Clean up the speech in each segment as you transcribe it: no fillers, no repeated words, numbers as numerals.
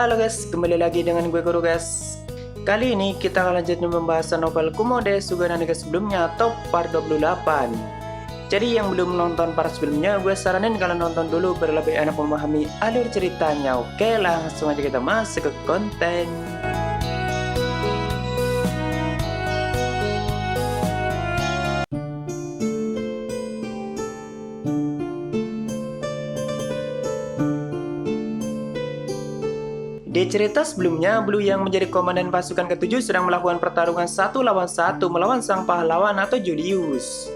Halo guys, kembali lagi dengan gue Guru guys. Kali ini kita akan lanjutin pembahasan novel Kumo-de Sugana Niga sebelumnya top part 28. Jadi yang belum nonton part sebelumnya, gue saranin kalian nonton dulu biar lebih enak memahami alur ceritanya. Oke, langsung aja kita masuk ke konten. Di cerita sebelumnya, Blue yang menjadi komandan pasukan ke-7 sedang melakukan pertarungan 1 lawan 1 melawan sang pahlawan atau Julius.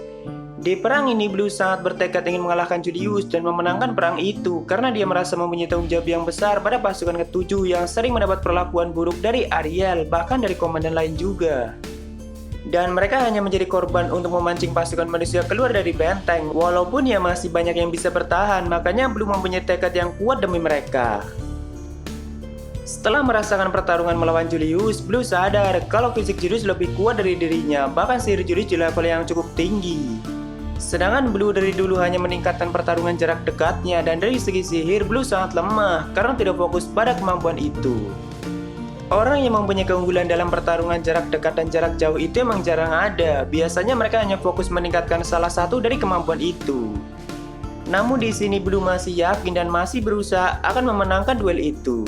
Di perang ini, Blue sangat bertekad ingin mengalahkan Julius dan memenangkan perang itu karena dia merasa mempunyai tanggung jawab yang besar pada pasukan ke-7 yang sering mendapat perlakuan buruk dari Ariel, bahkan dari komandan lain juga. Dan mereka hanya menjadi korban untuk memancing pasukan manusia keluar dari benteng, walaupun ya masih banyak yang bisa bertahan, makanya Blue mempunyai tekad yang kuat demi mereka. Setelah merasakan pertarungan melawan Julius, Blue sadar kalau fisik Julius lebih kuat dari dirinya, bahkan sihir Julius di level yang cukup tinggi. Sedangkan Blue dari dulu hanya meningkatkan pertarungan jarak dekatnya, dan dari segi sihir Blue sangat lemah karena tidak fokus pada kemampuan itu. Orang yang mempunyai keunggulan dalam pertarungan jarak dekat dan jarak jauh itu emang jarang ada, biasanya mereka hanya fokus meningkatkan salah satu dari kemampuan itu. Namun di sini Blue masih yakin dan masih berusaha akan memenangkan duel itu.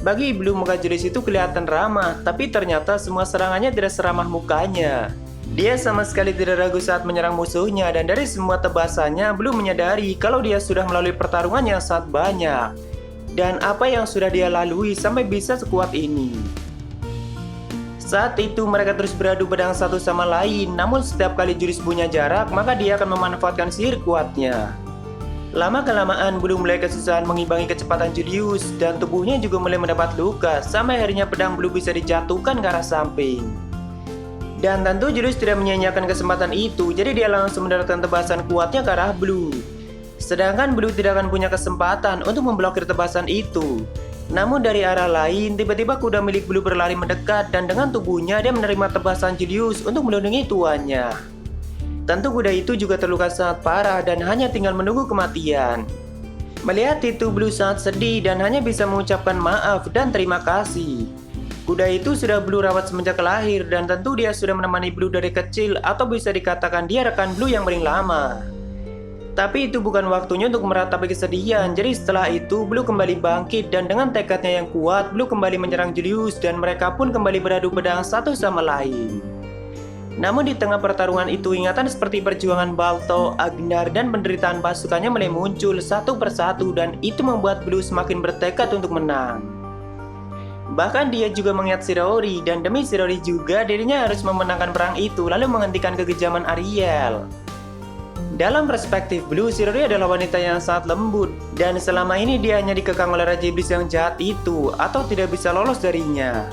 Bagi Blue, muka Julius itu kelihatan ramah, tapi ternyata semua serangannya tidak seramah mukanya. Dia sama sekali tidak ragu saat menyerang musuhnya, dan dari semua tebasannya, Blue menyadari kalau dia sudah melalui pertarungan yang sangat banyak. Dan apa yang sudah dia lalui sampai bisa sekuat ini. Saat itu mereka terus beradu pedang satu sama lain, namun setiap kali Julius punya jarak, maka dia akan memanfaatkan sihir kuatnya. Lama-kelamaan Blue mulai kesusahan mengimbangi kecepatan Julius dan tubuhnya juga mulai mendapat luka sampai akhirnya pedang Blue bisa dijatuhkan ke arah samping. Dan tentu Julius tidak menyia-nyiakan kesempatan itu, jadi dia langsung mendaratkan tebasan kuatnya ke arah Blue. Sedangkan Blue tidak akan punya kesempatan untuk memblokir tebasan itu. Namun dari arah lain, tiba-tiba kuda milik Blue berlari mendekat dan dengan tubuhnya dia menerima tebasan Julius untuk melindungi tuannya. Tentu kuda itu juga terluka sangat parah dan hanya tinggal menunggu kematian. Melihat itu Blue sangat sedih dan hanya bisa mengucapkan maaf dan terima kasih. Kuda itu sudah Blue rawat semenjak lahir dan tentu dia sudah menemani Blue dari kecil atau bisa dikatakan dia rekan Blue yang paling lama. Tapi itu bukan waktunya untuk meratapi kesedihan, jadi setelah itu Blue kembali bangkit dan dengan tekadnya yang kuat Blue kembali menyerang Julius dan mereka pun kembali beradu pedang satu sama lain. Namun di tengah pertarungan itu ingatan seperti perjuangan Balto, Agnar, dan penderitaan pasukannya mulai muncul satu persatu dan itu membuat Blue semakin bertekad untuk menang. Bahkan dia juga mengingat Shirori dan demi Shirori juga dirinya harus memenangkan perang itu lalu menghentikan kekejaman Ariel. Dalam perspektif Blue, Shirori adalah wanita yang sangat lembut dan selama ini dia hanya dikekang oleh Raja Iblis yang jahat itu atau tidak bisa lolos darinya.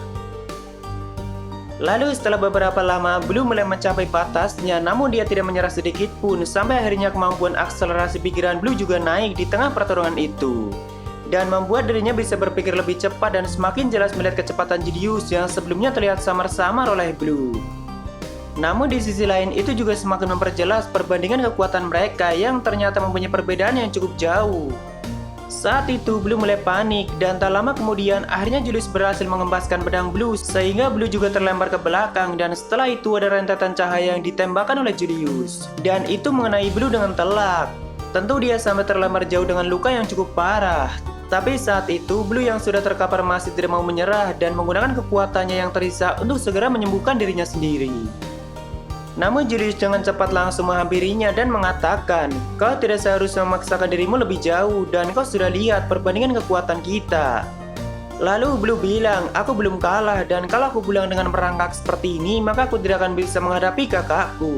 Lalu setelah beberapa lama, Blue mulai mencapai batasnya, namun dia tidak menyerah sedikit pun, sampai akhirnya kemampuan akselerasi pikiran Blue juga naik di tengah pertarungan itu. Dan membuat dirinya bisa berpikir lebih cepat dan semakin jelas melihat kecepatan Julius yang sebelumnya terlihat samar-samar oleh Blue. Namun di sisi lain itu juga semakin memperjelas perbandingan kekuatan mereka yang ternyata mempunyai perbedaan yang cukup jauh. Saat itu Blue mulai panik dan tak lama kemudian akhirnya Julius berhasil mengembaskan pedang Blue sehingga Blue juga terlempar ke belakang dan setelah itu ada rentetan cahaya yang ditembakkan oleh Julius dan itu mengenai Blue dengan telak. Tentu dia sampai terlempar jauh dengan luka yang cukup parah. Tapi saat itu Blue yang sudah terkapar masih tidak mau menyerah dan menggunakan kekuatannya yang tersisa untuk segera menyembuhkan dirinya sendiri. Namun Julius dengan cepat langsung menghampirinya dan mengatakan, "Kau tidak seharusnya memaksakan dirimu lebih jauh dan kau sudah lihat perbandingan kekuatan kita." Lalu Blue bilang, "Aku belum kalah dan kalau aku pulang dengan merangkak seperti ini maka aku tidak akan bisa menghadapi kakakku."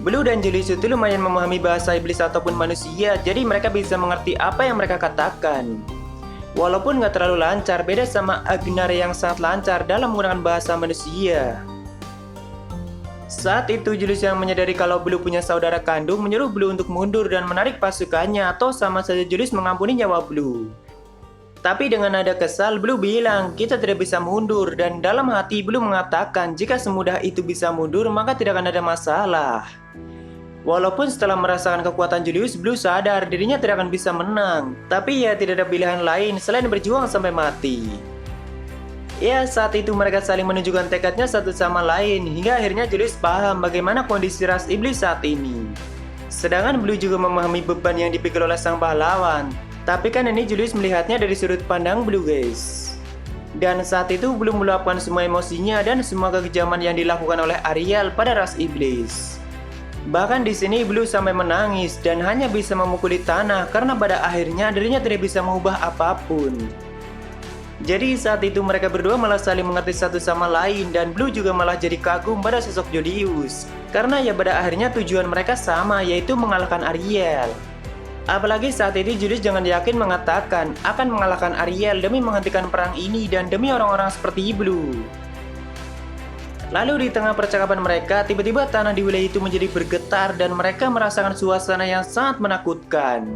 Blue dan Julius itu lumayan memahami bahasa iblis ataupun manusia, jadi mereka bisa mengerti apa yang mereka katakan. Walaupun gak terlalu lancar, beda sama Agnar yang sangat lancar dalam menggunakan bahasa manusia. Saat itu Julius yang menyadari kalau Blue punya saudara kandung menyuruh Blue untuk mundur dan menarik pasukannya atau sama saja Julius mengampuni nyawa Blue. Tapi dengan nada kesal Blue bilang kita tidak bisa mundur dan dalam hati Blue mengatakan jika semudah itu bisa mundur maka tidak akan ada masalah. Walaupun setelah merasakan kekuatan Julius, Blue sadar dirinya tidak akan bisa menang. Tapi ya tidak ada pilihan lain selain berjuang sampai mati. Ya, saat itu mereka saling menunjukkan tekadnya satu sama lain, hingga akhirnya Julius paham bagaimana kondisi ras iblis saat ini. Sedangkan Blue juga memahami beban yang dipikul oleh sang pahlawan. Tapi kan ini Julius melihatnya dari sudut pandang Blue, guys. Dan saat itu Blue meluapkan semua emosinya dan semua kekejaman yang dilakukan oleh Ariel pada ras iblis. Bahkan di sini Blue sampai menangis dan hanya bisa memukuli tanah karena pada akhirnya dirinya tidak bisa mengubah apapun. Jadi saat itu mereka berdua malah saling mengerti satu sama lain dan Blue juga malah jadi kagum pada sosok Julius. Karena ya pada akhirnya tujuan mereka sama, yaitu mengalahkan Ariel. Apalagi saat itu Julius jangan yakin mengatakan akan mengalahkan Ariel demi menghentikan perang ini dan demi orang-orang seperti Blue. Lalu di tengah percakapan mereka, tiba-tiba tanah di wilayah itu menjadi bergetar dan mereka merasakan suasana yang sangat menakutkan.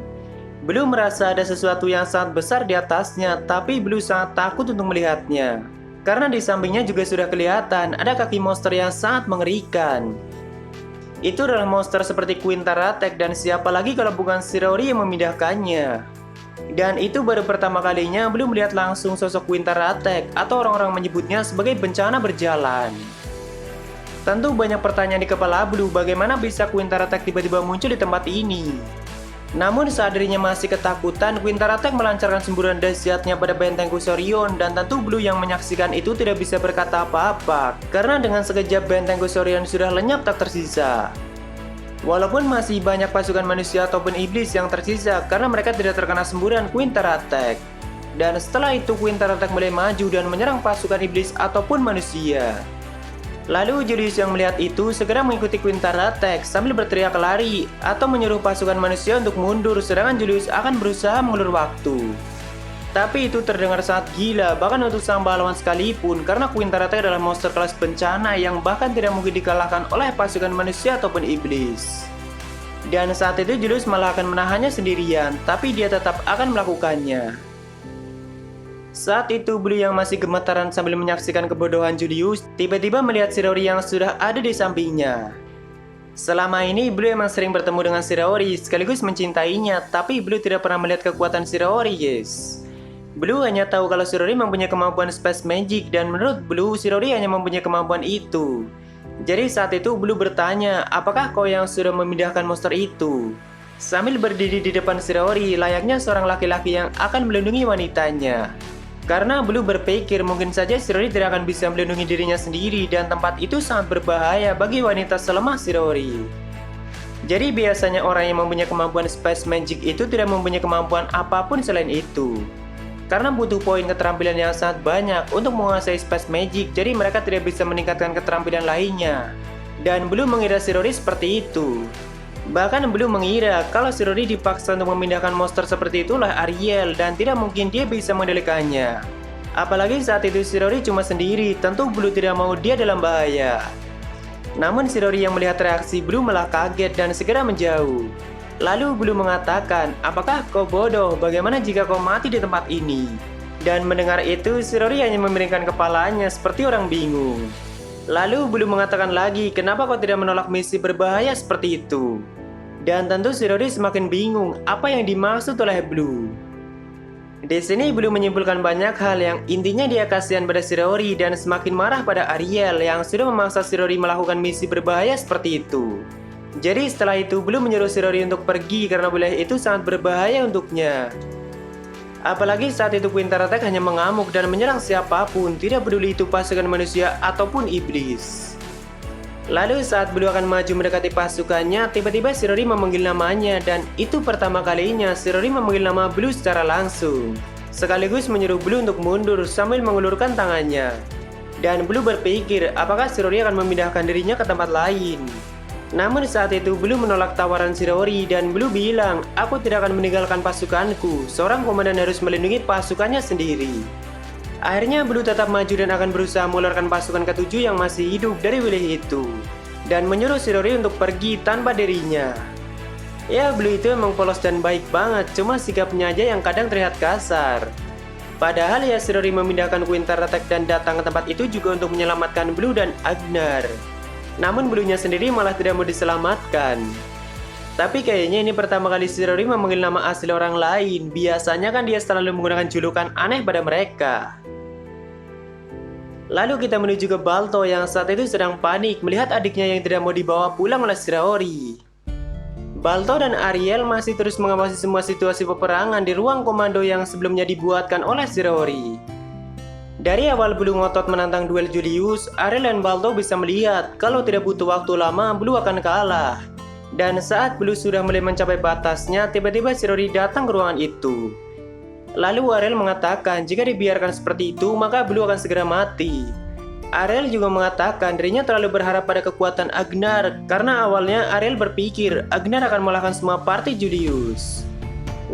Blue merasa ada sesuatu yang sangat besar di atasnya, tapi Blue sangat takut untuk melihatnya. Karena di sampingnya juga sudah kelihatan ada kaki monster yang sangat mengerikan. Itu adalah monster seperti Quintaratek dan siapa lagi kalau bukan Shirori yang memindahkannya. Dan itu baru pertama kalinya Blue melihat langsung sosok Quintaratek atau orang-orang menyebutnya sebagai bencana berjalan. Tentu banyak pertanyaan di kepala Blue, bagaimana bisa Quintaratek tiba-tiba muncul di tempat ini. Namun saat dirinya masih ketakutan, Quintaratek melancarkan semburan dahsyatnya pada benteng Kusorion dan tentu Blue yang menyaksikan itu tidak bisa berkata apa-apa karena dengan sekejap benteng Kusorion sudah lenyap tak tersisa. Walaupun masih banyak pasukan manusia ataupun iblis yang tersisa karena mereka tidak terkena semburan Quintaratek. Dan setelah itu Quintaratek mulai maju dan menyerang pasukan iblis ataupun manusia. Lalu Julius yang melihat itu segera mengikuti Quintaratek sambil berteriak lari atau menyuruh pasukan manusia untuk mundur, sedangkan Julius akan berusaha mengulur waktu. Tapi itu terdengar sangat gila bahkan untuk sang pahlawan sekalipun karena Quintaratek adalah monster kelas bencana yang bahkan tidak mungkin dikalahkan oleh pasukan manusia ataupun iblis. Dan saat itu Julius malah akan menahannya sendirian, tapi dia tetap akan melakukannya. Saat itu Blue yang masih gemetaran sambil menyaksikan kebodohan Julius, tiba-tiba melihat Shirori yang sudah ada di sampingnya. Selama ini Blue emang sering bertemu dengan Shirori sekaligus mencintainya, tapi Blue tidak pernah melihat kekuatan Shirori, guys. Blue hanya tahu kalau Shirori mempunyai kemampuan Space Magic dan menurut Blue, Shirori hanya mempunyai kemampuan itu. Jadi saat itu Blue bertanya, apakah kau yang sudah memindahkan monster itu? Sambil berdiri di depan Shirori layaknya seorang laki-laki yang akan melindungi wanitanya. Karena Blue berpikir mungkin saja Shirori tidak akan bisa melindungi dirinya sendiri dan tempat itu sangat berbahaya bagi wanita selemah Shirori. Jadi biasanya orang yang mempunyai kemampuan Space Magic itu tidak mempunyai kemampuan apapun selain itu. Karena butuh poin keterampilan yang sangat banyak untuk menguasai Space Magic, jadi mereka tidak bisa meningkatkan keterampilan lainnya. Dan Blue mengira Shirori seperti itu. Bahkan Blue mengira kalau Shirori dipaksa untuk memindahkan monster seperti itulah Ariel dan tidak mungkin dia bisa mengendalikannya. Apalagi saat itu Shirori cuma sendiri, tentu Blue tidak mau dia dalam bahaya. Namun Shirori yang melihat reaksi Blue malah kaget dan segera menjauh. Lalu Blue mengatakan, apakah kau bodoh? Bagaimana jika kau mati di tempat ini? Dan mendengar itu Shirori hanya memiringkan kepalanya seperti orang bingung. Lalu Blue mengatakan lagi, kenapa kau tidak menolak misi berbahaya seperti itu? Dan tentu Shirori semakin bingung apa yang dimaksud oleh Blue. Di sini Blue menyimpulkan banyak hal yang intinya dia kasihan pada Shirori dan semakin marah pada Ariel yang sudah memaksa Shirori melakukan misi berbahaya seperti itu. Jadi setelah itu Blue menyuruh Shirori untuk pergi karena wilayah itu sangat berbahaya untuknya. Apalagi saat itu Quintaratek hanya mengamuk dan menyerang siapapun, tidak peduli itu pasukan manusia ataupun iblis. Lalu saat Blue akan maju mendekati pasukannya, tiba-tiba Shirori memanggil namanya dan itu pertama kalinya Shirori memanggil nama Blue secara langsung. Sekaligus menyuruh Blue untuk mundur sambil mengulurkan tangannya. Dan Blue berpikir apakah Shirori akan memindahkan dirinya ke tempat lain. Namun saat itu Blue menolak tawaran Shirori dan Blue bilang, aku tidak akan meninggalkan pasukanku, seorang komandan harus melindungi pasukannya sendiri. Akhirnya Blue tetap maju dan akan berusaha mengeluarkan pasukan ke-7 yang masih hidup dari wilayah itu. Dan menyuruh Shirori untuk pergi tanpa dirinya. Ya Blue itu emang polos dan baik banget, cuma sikapnya aja yang kadang terlihat kasar. Padahal ya Shirori memindahkan Quintaratek dan datang ke tempat itu juga untuk menyelamatkan Blue dan Agnar. Namun Blue-nya sendiri malah tidak mau diselamatkan. Tapi kayaknya ini pertama kali Shirori memanggil nama asli orang lain. Biasanya kan dia selalu menggunakan julukan aneh pada mereka. Lalu kita menuju ke Balto yang saat itu sedang panik melihat adiknya yang tidak mau dibawa pulang oleh Shirori. Balto dan Ariel masih terus mengawasi semua situasi peperangan di ruang komando yang sebelumnya dibuatkan oleh Shirori. Dari awal Blue ngotot menantang duel Julius, Ariel dan Balto bisa melihat kalau tidak butuh waktu lama Blue akan kalah. Dan saat Blue sudah mulai mencapai batasnya, tiba-tiba Shirori datang ke ruangan itu. Lalu Ariel mengatakan jika dibiarkan seperti itu, maka Blue akan segera mati. Ariel juga mengatakan dirinya terlalu berharap pada kekuatan Agnar, karena awalnya Ariel berpikir Agnar akan mengalahkan semua party Julius.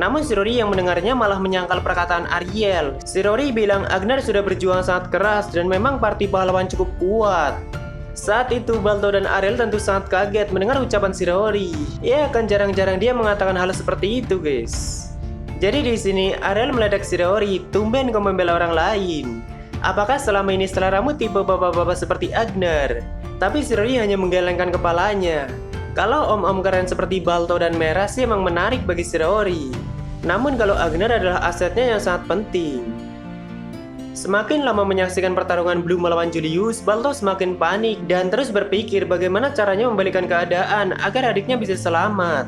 Namun Shirori yang mendengarnya malah menyangkal perkataan Ariel. Shirori bilang Agnar sudah berjuang sangat keras dan memang party pahlawan cukup kuat. Saat itu Balto dan Ariel tentu sangat kaget mendengar ucapan Shirori. Ya kan jarang-jarang dia mengatakan hal seperti itu guys. Jadi di sini Ariel meledek Shirori, tumben kau membela orang lain. Apakah selama ini seleramu tipe bapak-bapak seperti Agnar? Tapi Shirori hanya menggelengkan kepalanya. Kalau om-om keren seperti Balto dan Merah sih emang menarik bagi Shirori. Namun kalau Agnar adalah asetnya yang sangat penting. Semakin lama menyaksikan pertarungan Blue melawan Julius, Balto semakin panik dan terus berpikir bagaimana caranya membalikan keadaan agar adiknya bisa selamat.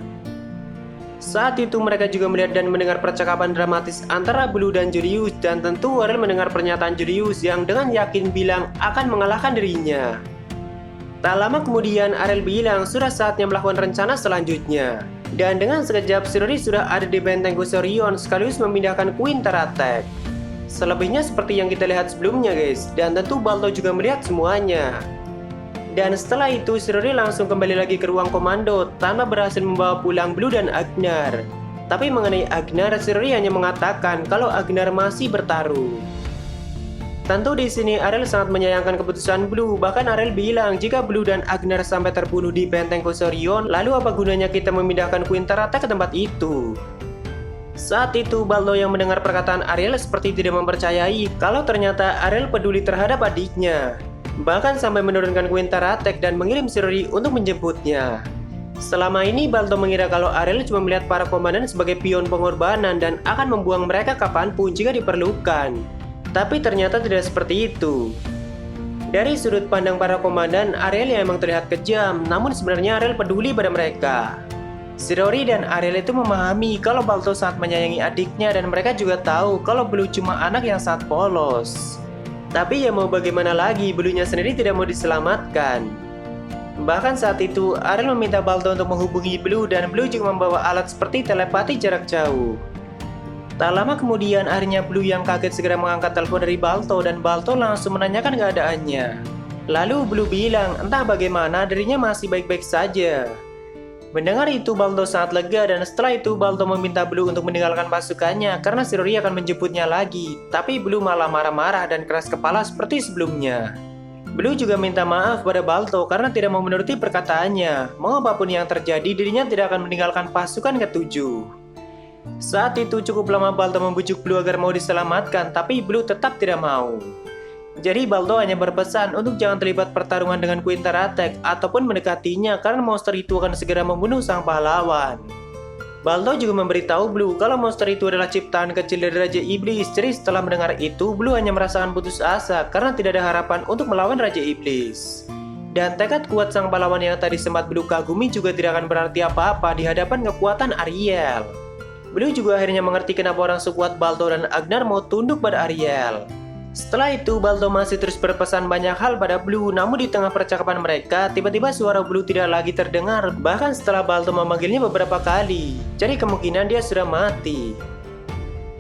Saat itu mereka juga melihat dan mendengar percakapan dramatis antara Blue dan Julius, dan tentu Ariel mendengar pernyataan Julius yang dengan yakin bilang akan mengalahkan dirinya. Tak lama kemudian Ariel bilang sudah saatnya melakukan rencana selanjutnya. Dan dengan sekejap Shirori sudah ada di benteng Kusorion sekaligus memindahkan Queen Teratek. Selebihnya seperti yang kita lihat sebelumnya guys, dan tentu Balto juga melihat semuanya. Dan setelah itu Shirori langsung kembali lagi ke ruang komando tanpa berhasil membawa pulang Blue dan Agnar. Tapi mengenai Agnar, Shirori hanya mengatakan kalau Agnar masih bertarung. Tentu di sini Ariel sangat menyayangkan keputusan Blue. Bahkan Ariel bilang jika Blue dan Agnar sampai terbunuh di benteng Kusorion, lalu apa gunanya kita memindahkan Queen Teratek ke tempat itu? Saat itu Balto yang mendengar perkataan Ariel seperti tidak mempercayai kalau ternyata Ariel peduli terhadap adiknya. Bahkan sampai menurunkan Queen Teratek dan mengirim Shirori untuk menjemputnya. Selama ini Balto mengira kalau Ariel cuma melihat para komandan sebagai pion pengorbanan dan akan membuang mereka kapanpun jika diperlukan. Tapi ternyata tidak seperti itu. Dari sudut pandang para komandan, Ariel yang emang terlihat kejam, namun sebenarnya Ariel peduli pada mereka. Shirori dan Ariel itu memahami kalau Balto sangat menyayangi adiknya dan mereka juga tahu kalau Blue cuma anak yang sangat polos. Tapi ya mau bagaimana lagi, Blue-nya sendiri tidak mau diselamatkan. Bahkan saat itu Ariel meminta Balto untuk menghubungi Blue dan Blue juga membawa alat seperti telepati jarak jauh. Tak lama kemudian akhirnya Blue yang kaget segera mengangkat telepon dari Balto dan Balto langsung menanyakan keadaannya. Lalu Blue bilang entah bagaimana dirinya masih baik-baik saja. Mendengar itu Balto sangat lega dan setelah itu Balto meminta Blue untuk meninggalkan pasukannya karena Shirori akan menjemputnya lagi. Tapi Blue malah marah-marah dan keras kepala seperti sebelumnya. Blue juga minta maaf pada Balto karena tidak mau menuruti perkataannya. Mau apapun yang terjadi dirinya tidak akan meninggalkan pasukan ketujuh. Saat itu cukup lama Balto membujuk Blue agar mau diselamatkan, tapi Blue tetap tidak mau. Jadi Balto hanya berpesan untuk jangan terlibat pertarungan dengan Queen Teratek ataupun mendekatinya karena monster itu akan segera membunuh sang pahlawan. Balto juga memberitahu Blue kalau monster itu adalah ciptaan kecil dari Raja Iblis. Jadi setelah mendengar itu, Blue hanya merasakan putus asa karena tidak ada harapan untuk melawan Raja Iblis. Dan tekad kuat sang pahlawan yang tadi sempat Blue kagumi juga tidak akan berarti apa-apa di hadapan kekuatan Ariel. Blue juga akhirnya mengerti kenapa orang sekuat Balto dan Agnar mau tunduk pada Ariel. Setelah itu Balto masih terus berpesan banyak hal pada Blue, namun di tengah percakapan mereka tiba-tiba suara Blue tidak lagi terdengar, bahkan setelah Balto memanggilnya beberapa kali. Jadi kemungkinan dia sudah mati.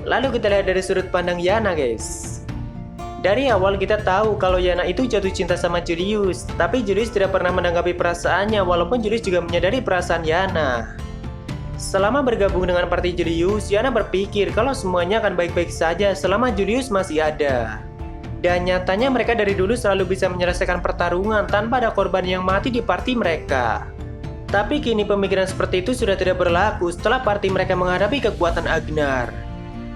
Lalu kita lihat dari sudut pandang Yana guys. Dari awal kita tahu kalau Yana itu jatuh cinta sama Julius, tapi Julius tidak pernah menanggapi perasaannya walaupun Julius juga menyadari perasaan Yana. Selama bergabung dengan partai Julius, Yana berpikir kalau semuanya akan baik-baik saja selama Julius masih ada. Dan nyatanya mereka dari dulu selalu bisa menyelesaikan pertarungan tanpa ada korban yang mati di partai mereka. Tapi kini pemikiran seperti itu sudah tidak berlaku setelah partai mereka menghadapi kekuatan Agnar.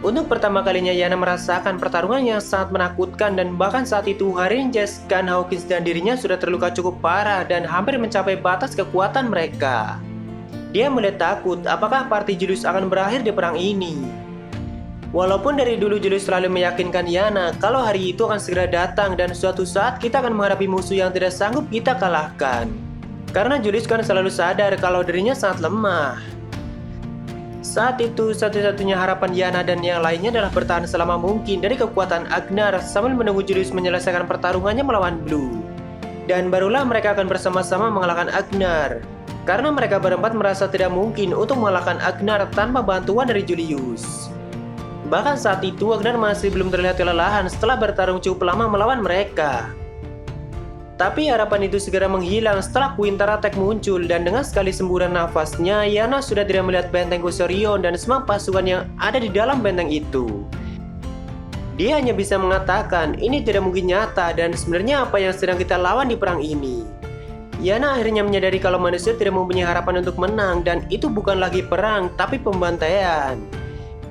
Untuk pertama kalinya Yana merasakan pertarungan yang sangat menakutkan dan bahkan saat itu Harin, Jessica, Hawkins dan dirinya sudah terluka cukup parah dan hampir mencapai batas kekuatan mereka. Dia mulai takut apakah party Julius akan berakhir di perang ini. Walaupun dari dulu Julius selalu meyakinkan Yana kalau hari itu akan segera datang dan suatu saat kita akan menghadapi musuh yang tidak sanggup kita kalahkan. Karena Julius kan selalu sadar kalau dirinya sangat lemah. Saat itu satu-satunya harapan Yana dan yang lainnya adalah bertahan selama mungkin dari kekuatan Agnar sambil menunggu Julius menyelesaikan pertarungannya melawan Blue. Dan barulah mereka akan bersama-sama mengalahkan Agnar. Karena mereka berempat merasa tidak mungkin untuk mengalahkan Agnar tanpa bantuan dari Julius. Bahkan saat itu Agnar masih belum terlihat kelelahan setelah bertarung cukup lama melawan mereka. Tapi harapan itu segera menghilang setelah Quintar Attack muncul dan dengan sekali semburan nafasnya, Yana sudah tidak melihat benteng Kuserion dan semua pasukan yang ada di dalam benteng itu. Dia hanya bisa mengatakan ini tidak mungkin nyata dan sebenarnya apa yang sedang kita lawan di perang ini. Yana akhirnya menyadari kalau manusia tidak mempunyai harapan untuk menang dan itu bukan lagi perang tapi pembantaian.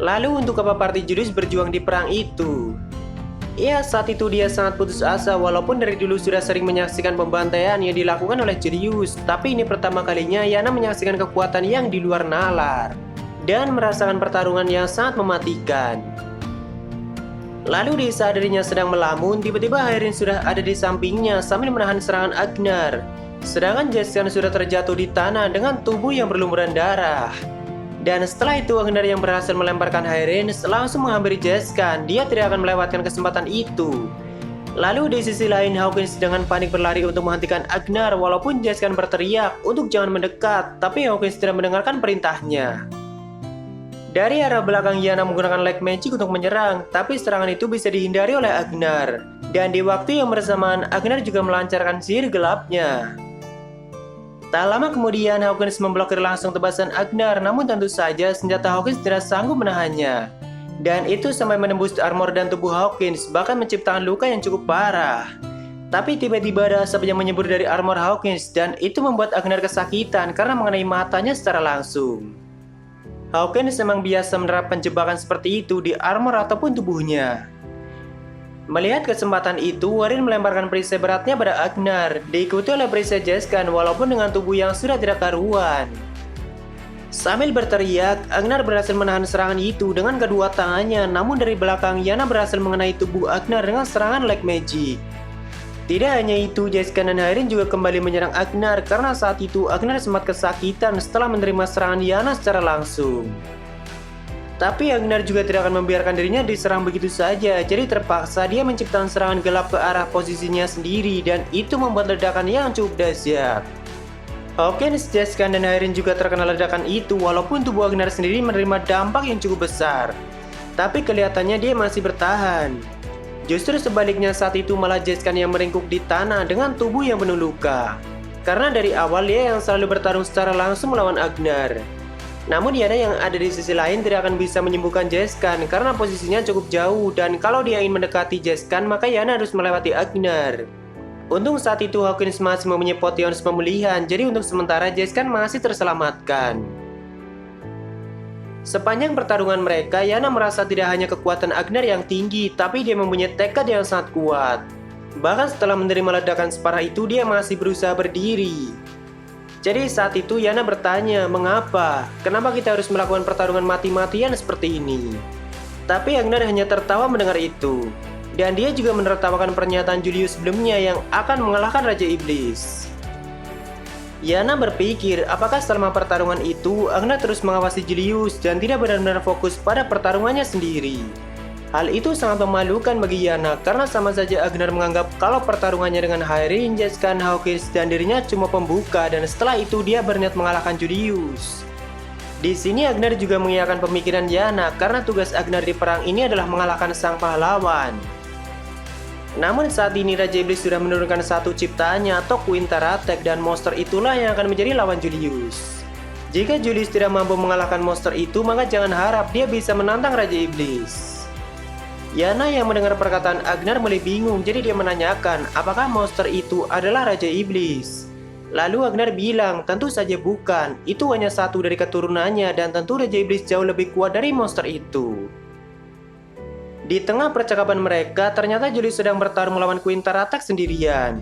Lalu untuk apa party Julius berjuang di perang itu? Ya, saat itu dia sangat putus asa walaupun dari dulu sudah sering menyaksikan pembantaian yang dilakukan oleh Julius. Tapi ini pertama kalinya Yana menyaksikan kekuatan yang di luar nalar dan merasakan pertarungan yang sangat mematikan. Lalu di saat dirinya sedang melamun, tiba-tiba Hayrin sudah ada di sampingnya sambil menahan serangan Agnar. Sedangkan Jeskan sudah terjatuh di tanah dengan tubuh yang berlumuran darah. Dan setelah itu Agnar yang berhasil melemparkan Hayrin langsung menghampiri Jeskan. Dia tidak akan melewatkan kesempatan itu. Lalu di sisi lain Hawkins dengan panik berlari untuk menghentikan Agnar walaupun Jeskan berteriak untuk jangan mendekat, tapi Hawkins tidak mendengarkan perintahnya. Dari arah belakang Yana menggunakan Light Magic untuk menyerang, tapi serangan itu bisa dihindari oleh Agnar. Dan di waktu yang bersamaan Agnar juga melancarkan sihir gelapnya. Tak lama kemudian Hawkins memblokir langsung tebasan Agnar, namun tentu saja senjata Hawkins tidak sanggup menahannya. Dan itu sampai menembus armor dan tubuh Hawkins, bahkan menciptakan luka yang cukup parah. Tapi tiba-tiba ada asap yang menyembur dari armor Hawkins dan itu membuat Agnar kesakitan karena mengenai matanya secara langsung. Hawkins memang biasa menerapkan jebakan seperti itu di armor ataupun tubuhnya. Melihat kesempatan itu, Warin melemparkan perisai beratnya pada Agnar, diikuti oleh perisai Jeskan walaupun dengan tubuh yang sudah tidak karuan. Sambil berteriak, Agnar berhasil menahan serangan itu dengan kedua tangannya, namun dari belakang Yana berhasil mengenai tubuh Agnar dengan serangan Light Magic. Tidak hanya itu, Jeskan dan Hayrin juga kembali menyerang Agnar karena saat itu Agnar sempat kesakitan setelah menerima serangan Yana secara langsung. Tapi Agnar juga tidak akan membiarkan dirinya diserang begitu saja, jadi terpaksa dia menciptakan serangan gelap ke arah posisinya sendiri dan itu membuat ledakan yang cukup dahsyat. Hawkins, Jeskan, dan Hayrin juga terkena ledakan itu walaupun tubuh Agnar sendiri menerima dampak yang cukup besar. Tapi kelihatannya dia masih bertahan. Justru sebaliknya saat itu malah Jeskan yang meringkuk di tanah dengan tubuh yang penuh luka. Karena dari awal dia yang selalu bertarung secara langsung melawan Agnar. Namun Yana yang ada di sisi lain tidak akan bisa menyembuhkan Jeskan karena posisinya cukup jauh dan kalau dia ingin mendekati Jeskan maka Yana harus melewati Agnar. Untung saat itu Hawkins masih mempunyai potions pemulihan, jadi untuk sementara Jeskan masih terselamatkan. Sepanjang pertarungan mereka, Yana merasa tidak hanya kekuatan Agnar yang tinggi, tapi dia mempunyai tekad yang sangat kuat. Bahkan setelah menerima ledakan separah itu, dia masih berusaha berdiri. Jadi saat itu Yana bertanya, mengapa? Kenapa kita harus melakukan pertarungan mati-matian seperti ini? Tapi Agnar hanya tertawa mendengar itu. Dan dia juga menertawakan pernyataan Julius sebelumnya yang akan mengalahkan Raja Iblis. Yana berpikir apakah selama pertarungan itu Agnar terus mengawasi Julius dan tidak benar-benar fokus pada pertarungannya sendiri. Hal itu sangat memalukan bagi Yana karena sama saja Agnar menganggap kalau pertarungannya dengan Hayrin, Jeskan, Hawkins dan dirinya cuma pembuka dan setelah itu dia berniat mengalahkan Julius. Di sini Agnar juga mengiyakan pemikiran Yana karena tugas Agnar di perang ini adalah mengalahkan sang pahlawan. Namun saat ini Raja Iblis sudah menurunkan satu ciptaannya atau Quintar Attack dan monster itulah yang akan menjadi lawan Julius. Jika Julius tidak mampu mengalahkan monster itu maka jangan harap dia bisa menantang Raja Iblis. Yana yang mendengar perkataan Agnar mulai bingung, jadi dia menanyakan apakah monster itu adalah Raja Iblis. Lalu Agnar bilang, tentu saja bukan, itu hanya satu dari keturunannya dan tentu Raja Iblis jauh lebih kuat dari monster itu. Di tengah percakapan mereka, ternyata Julius sedang bertarung melawan Quintar Attack sendirian.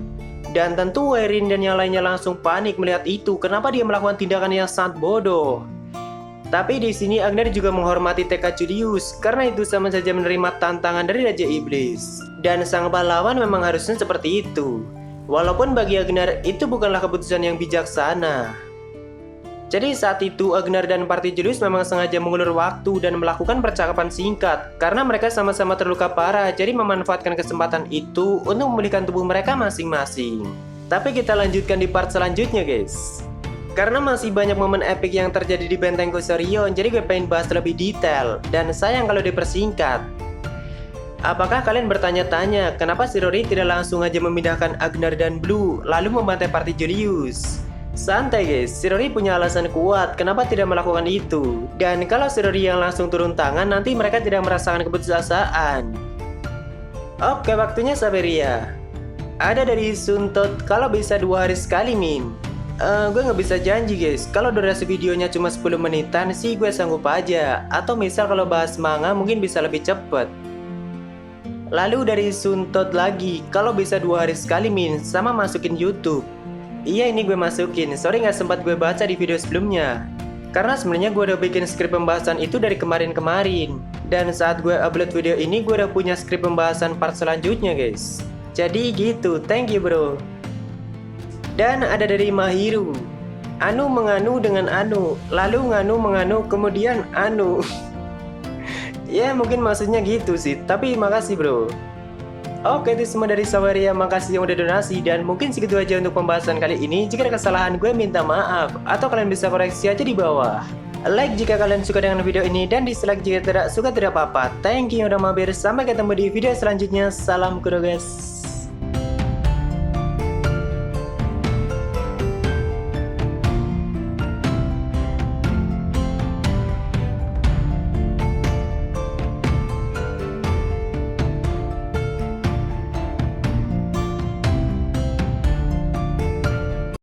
Dan tentu Erin dan yang lainnya langsung panik melihat itu. Kenapa dia melakukan tindakan yang sangat bodoh? Tapi di sini Agnar juga menghormati tekad Julius, karena itu sama saja menerima tantangan dari Raja Iblis. Dan sang pahlawan memang harusnya seperti itu. Walaupun bagi Agnar itu bukanlah keputusan yang bijaksana. Jadi saat itu Agnar dan party Julius memang sengaja mengulur waktu dan melakukan percakapan singkat, karena mereka sama-sama terluka parah, jadi memanfaatkan kesempatan itu untuk memulihkan tubuh mereka masing-masing. Tapi kita lanjutkan di part selanjutnya guys. Karena masih banyak momen epic yang terjadi di benteng Kusorion, jadi gue pengen bahas lebih detail, dan sayang kalau dipersingkat. Apakah kalian bertanya-tanya, kenapa si Rory tidak langsung aja memindahkan Agnar dan Blue, lalu membantai party Julius? Santai guys, si Rory punya alasan kuat kenapa tidak melakukan itu. Dan kalau si Rory yang langsung turun tangan, nanti mereka tidak merasakan keputusasaan. Oke, waktunya Saveria. Ada dari Suntot, kalau bisa 2 hari sekali Min. Gue nggak bisa janji guys, kalau durasi videonya cuma 10 menitan sih gue sanggup aja. Atau misal kalau bahas manga mungkin bisa lebih cepet. Lalu dari Suntot lagi, kalau bisa 2 hari sekali Min, sama masukin YouTube. Iya ini gue masukin, sorry nggak sempat gue baca di video sebelumnya. Karena sebenarnya gue udah bikin skrip pembahasan itu dari kemarin-kemarin. Dan saat gue upload video ini gue udah punya skrip pembahasan part selanjutnya guys. Jadi gitu, thank you bro. Dan ada dari Mahiru. Anu menganu dengan Anu, lalu nganu menganu kemudian Anu. Ya mungkin maksudnya gitu sih, tapi makasih bro. Oke itu semua dari Saveria, makasih yang udah donasi. Dan mungkin segitu aja untuk pembahasan kali ini. Jika ada kesalahan gue minta maaf, atau kalian bisa koreksi aja di bawah. Like jika kalian suka dengan video ini, dan dislike jika tidak suka tidak apa-apa. Thank you yang udah mampir, sampai ketemu di video selanjutnya. Salam kudo guys.